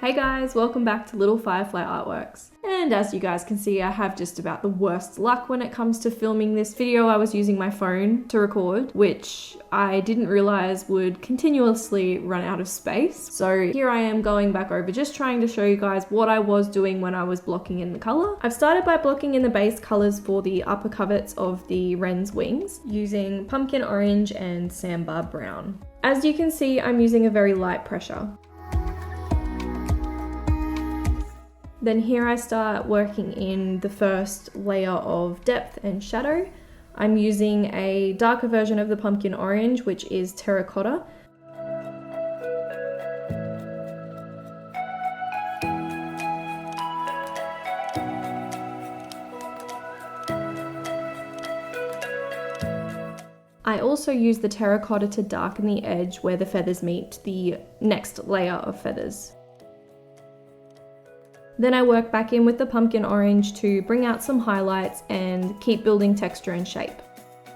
Hey guys, welcome back to Little Firefly Artworks. And as you guys can see, I have just about the worst luck when it comes to filming this video. I was using my phone to record, which I didn't realize would continuously run out of space. So here I am going back over, just trying to show you guys what I was doing when I was blocking in the color. I've started by blocking in the base colors for the upper coverts of the wren's wings using pumpkin orange and sandbar brown. As you can see, I'm using a very light pressure. Then here I start working in the first layer of depth and shadow. I'm using a darker version of the pumpkin orange, which is terracotta. I also use the terracotta to darken the edge where the feathers meet the next layer of feathers. Then I work back in with the pumpkin orange to bring out some highlights and keep building texture and shape.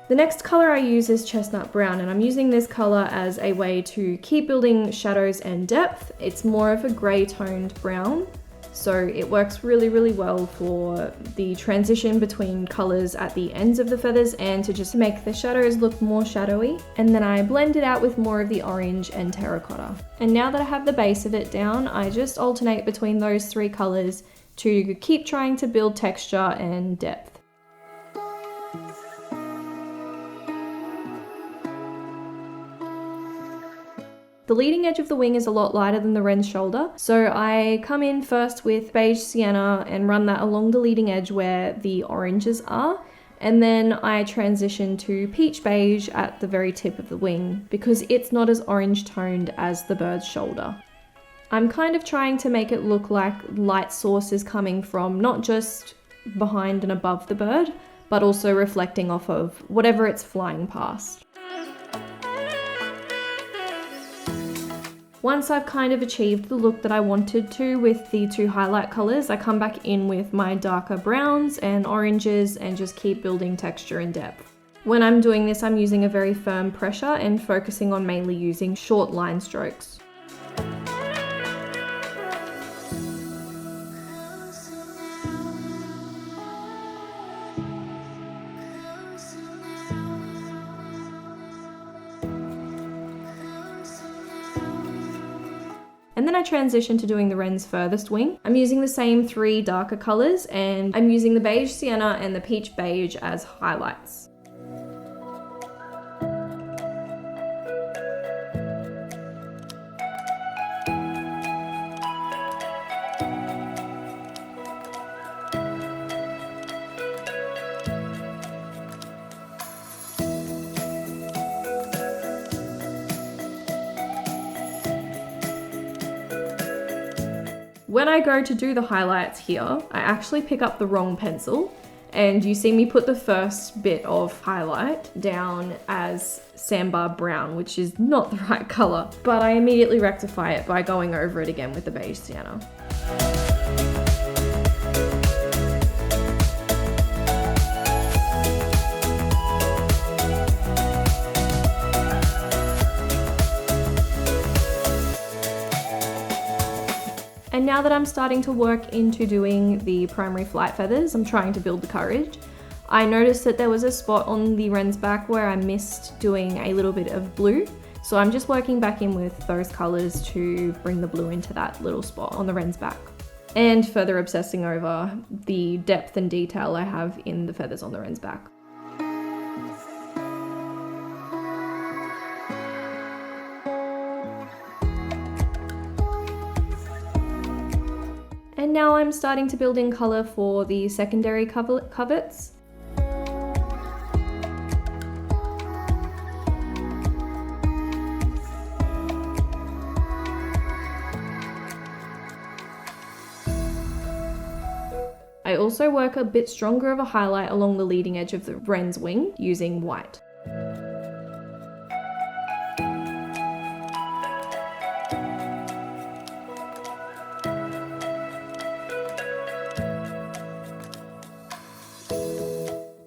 The next color I use is chestnut brown, and I'm using this color as a way to keep building shadows and depth. It's more of a grey toned brown, so it works really well for the transition between colors at the ends of the feathers and to just make the shadows look more shadowy. And then I blend it out with more of the orange and terracotta. And now that I have the base of it down, I just alternate between those three colors to keep trying to build texture and depth. The leading edge of the wing is a lot lighter than the wren's shoulder, so I come in first with beige sienna and run that along the leading edge where the oranges are, and then I transition to peach beige at the very tip of the wing because it's not as orange toned as the bird's shoulder. I'm kind of trying to make it look like light source is coming from not just behind and above the bird, but also reflecting off of whatever it's flying past. Once I've kind of achieved the look that I wanted to with the two highlight colors, I come back in with my darker browns and oranges and just keep building texture and depth. When I'm doing this, I'm using a very firm pressure and focusing on mainly using short line strokes. And then I transition to doing the wren's furthest wing. I'm using the same three darker colors, and I'm using the beige sienna and the peach beige as highlights. When I go to do the highlights here, I actually pick up the wrong pencil, and you see me put the first bit of highlight down as sandbar brown, which is not the right color, but I immediately rectify it by going over it again with the beige sienna. And now that I'm starting to work into doing the primary flight feathers, I'm trying to build the courage. I noticed that there was a spot on the wren's back where I missed doing a little bit of blue. So I'm just working back in with those colors to bring the blue into that little spot on the wren's back. And further obsessing over the depth and detail I have in the feathers on the wren's back. And now I'm starting to build in color for the secondary coverts. I also work a bit stronger of a highlight along the leading edge of the wren's wing using white.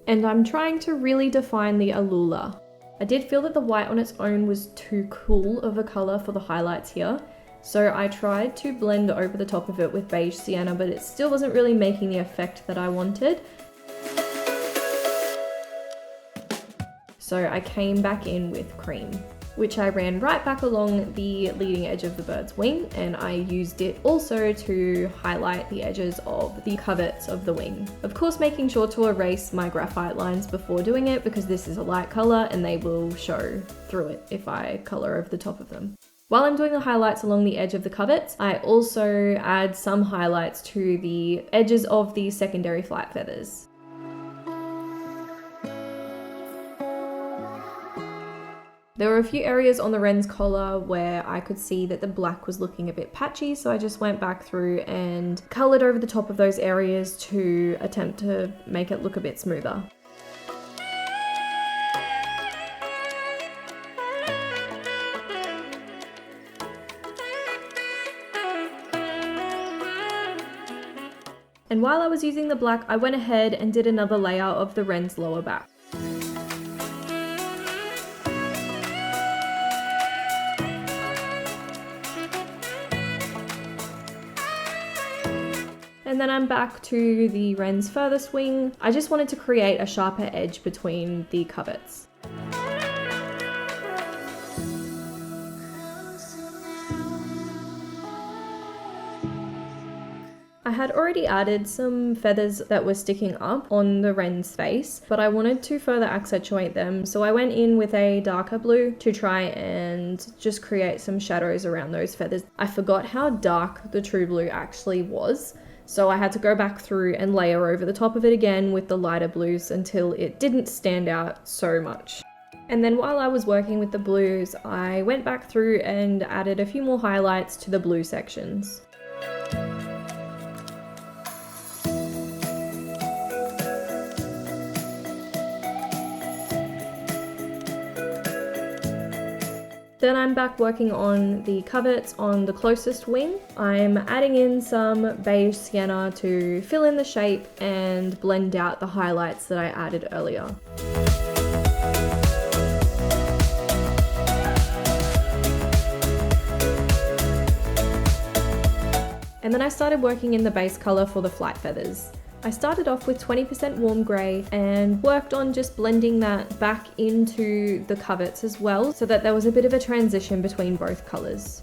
And I'm trying to really define the allura. I did feel that the white on its own was too cool of a color for the highlights here, So I tried to blend over the top of it with beige sienna, but it still wasn't really making the effect that I wanted. So I came back in with cream, which I ran right back along the leading edge of the bird's wing, and I used it also to highlight the edges of the coverts of the wing. Of course, making sure to erase my graphite lines before doing it, because this is a light color and they will show through it if I color over the top of them. While I'm doing the highlights along the edge of the coverts, I also add some highlights to the edges of the secondary flight feathers. There were a few areas on the wren's collar where I could see that the black was looking a bit patchy, so I just went back through and coloured over the top of those areas to attempt to make it look a bit smoother. And while I was using the black, I went ahead and did another layer of the wren's lower back. And then I'm back to the wren's furthest wing. I just wanted to create a sharper edge between the coverts. I had already added some feathers that were sticking up on the wren's face, but I wanted to further accentuate them, so I went in with a darker blue to try and just create some shadows around those feathers. I forgot how dark the true blue actually was, so I had to go back through and layer over the top of it again with the lighter blues until it didn't stand out so much. And then while I was working with the blues, I went back through and added a few more highlights to the blue sections. Then I'm back working on the coverts on the closest wing. I'm adding in some beige sienna to fill in the shape and blend out the highlights that I added earlier. And then I started working in the base color for the flight feathers. I started off with 20% warm grey and worked on just blending that back into the coverts as well, so that there was a bit of a transition between both colours.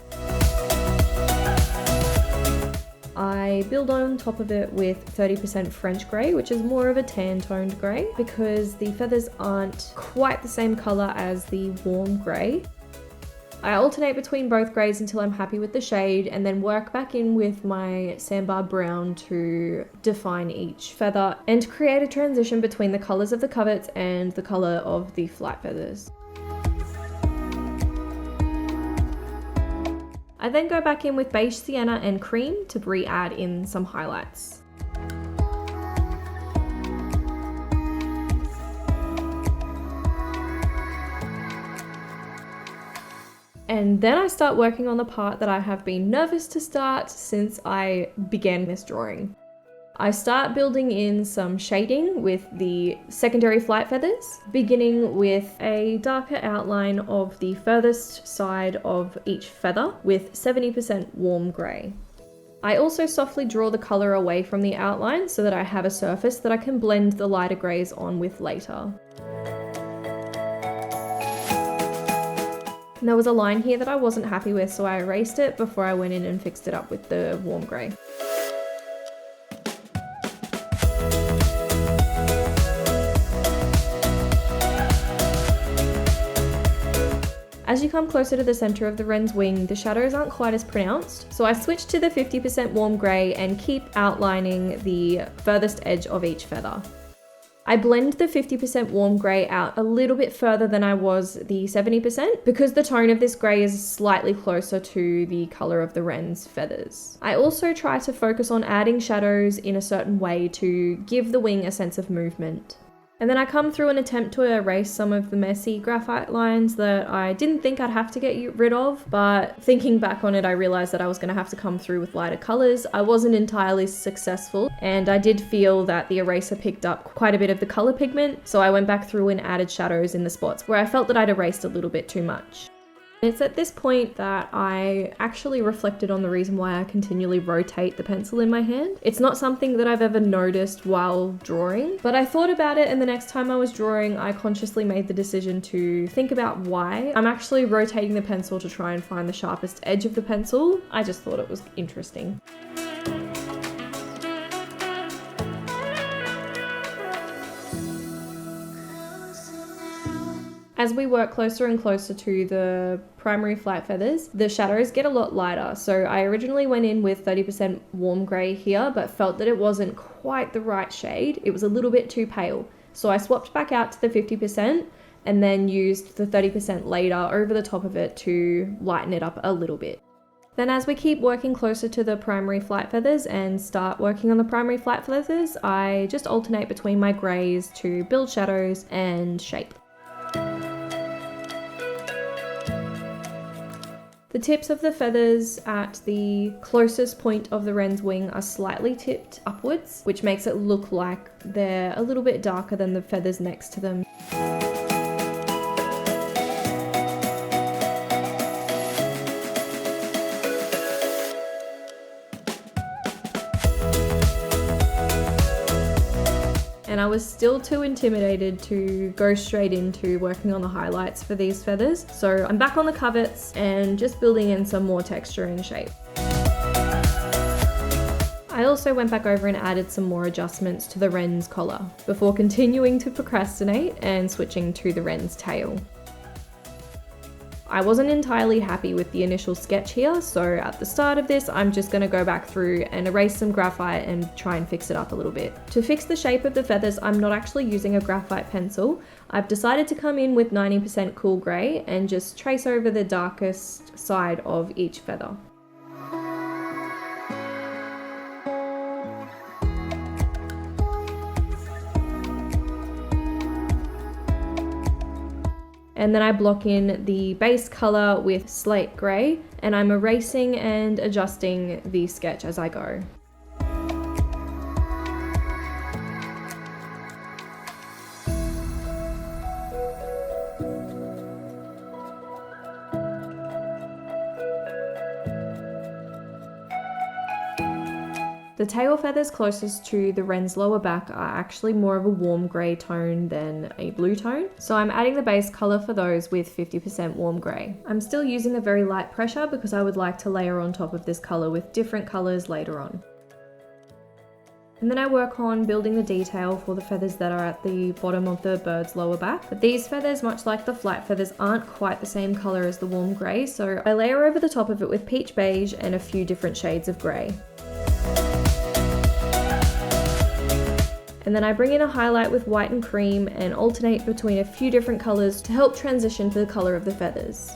I build on top of it with 30% French grey, which is more of a tan toned grey, because the feathers aren't quite the same colour as the warm grey. I alternate between both greys until I'm happy with the shade, and then work back in with my sandbar brown to define each feather and create a transition between the colours of the coverts and the colour of the flight feathers. I then go back in with beige sienna and cream to re-add in some highlights. And then I start working on the part that I have been nervous to start since I began this drawing. I start building in some shading with the secondary flight feathers, beginning with a darker outline of the furthest side of each feather with 70% warm grey. I also softly draw the colour away from the outline so that I have a surface that I can blend the lighter greys on with later. And there was a line here that I wasn't happy with, so I erased it before I went in and fixed it up with the warm grey. As you come closer to the centre of the wren's wing, the shadows aren't quite as pronounced, so I switched to the 50% warm grey and keep outlining the furthest edge of each feather. I blend the 50% warm grey out a little bit further than I was the 70% because the tone of this grey is slightly closer to the colour of the wren's feathers. I also try to focus on adding shadows in a certain way to give the wing a sense of movement. And then I come through and attempt to erase some of the messy graphite lines that I didn't think I'd have to get rid of, but thinking back on it, I realized that I was going to have to come through with lighter colors. I wasn't entirely successful, and I did feel that the eraser picked up quite a bit of the color pigment, so I went back through and added shadows in the spots where I felt that I'd erased a little bit too much. It's at this point that I actually reflected on the reason why I continually rotate the pencil in my hand. It's not something that I've ever noticed while drawing, but I thought about it, and the next time I was drawing, I consciously made the decision to think about why I'm actually rotating the pencil to try and find the sharpest edge of the pencil. I just thought it was interesting. As we work closer and closer to the primary flight feathers, the shadows get a lot lighter. So I originally went in with 30% warm grey here, but felt that it wasn't quite the right shade. It was a little bit too pale. So I swapped back out to the 50% and then used the 30% later over the top of it to lighten it up a little bit. Then as we keep working closer to the primary flight feathers and start working on the primary flight feathers, I just alternate between my greys to build shadows and shape. The tips of the feathers at the closest point of the wren's wing are slightly tipped upwards, which makes it look like they're a little bit darker than the feathers next to them. And I was still too intimidated to go straight into working on the highlights for these feathers. So I'm back on the coverts and just building in some more texture and shape. I also went back over and added some more adjustments to the wren's collar before continuing to procrastinate and switching to the wren's tail. I wasn't entirely happy with the initial sketch here, so at the start of this, I'm just going to go back through and erase some graphite and try and fix it up a little bit. To fix the shape of the feathers, I'm not actually using a graphite pencil. I've decided to come in with 90% cool grey and just trace over the darkest side of each feather. And then I block in the base color with slate grey, and I'm erasing and adjusting the sketch as I go. The tail feathers closest to the wren's lower back are actually more of a warm grey tone than a blue tone, so I'm adding the base colour for those with 50% warm grey. I'm still using a very light pressure because I would like to layer on top of this colour with different colours later on. And then I work on building the detail for the feathers that are at the bottom of the bird's lower back. But these feathers, much like the flight feathers, aren't quite the same colour as the warm grey, so I layer over the top of it with peach beige and a few different shades of grey. And then I bring in a highlight with white and cream and alternate between a few different colours to help transition to the colour of the feathers.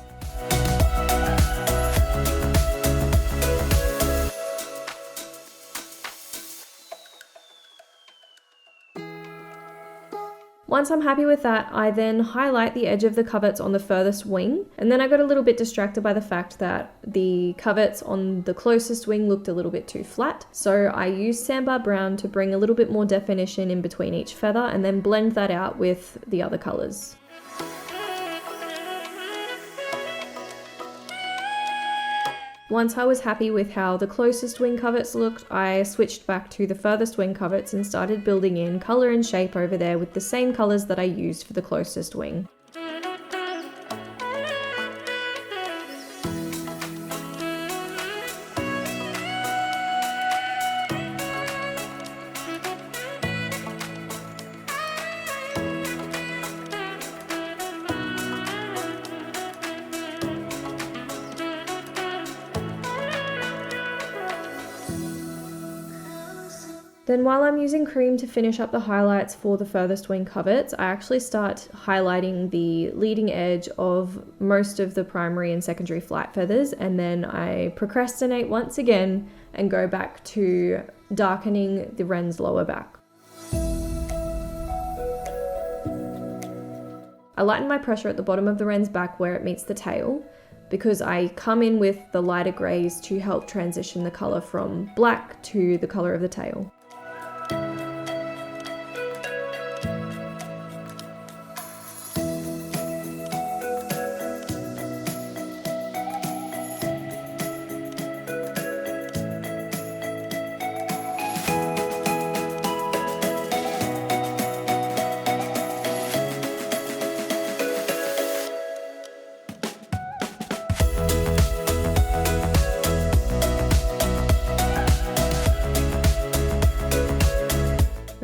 Once I'm happy with that, I then highlight the edge of the coverts on the furthest wing, and then I got a little bit distracted by the fact that the coverts on the closest wing looked a little bit too flat, so I used sandbar brown to bring a little bit more definition in between each feather and then blend that out with the other colours. Once I was happy with how the closest wing coverts looked, I switched back to the furthest wing coverts and started building in colour and shape over there with the same colours that I used for the closest wing. Then while I'm using cream to finish up the highlights for the furthest wing coverts, I actually start highlighting the leading edge of most of the primary and secondary flight feathers, and then I procrastinate once again and go back to darkening the wren's lower back. I lighten my pressure at the bottom of the wren's back where it meets the tail, because I come in with the lighter greys to help transition the colour from black to the colour of the tail.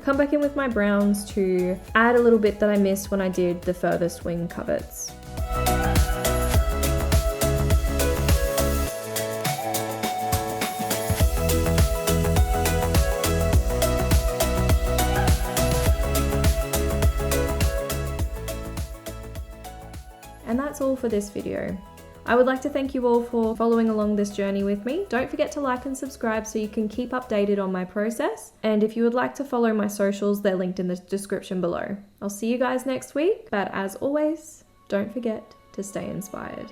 come back in with my browns to add a little bit that I missed when I did the furthest wing coverts. And that's all for this video. I would like to thank you all for following along this journey with me. Don't forget to like and subscribe so you can keep updated on my process. And if you would like to follow my socials, they're linked in the description below. I'll see you guys next week, but as always, don't forget to stay inspired.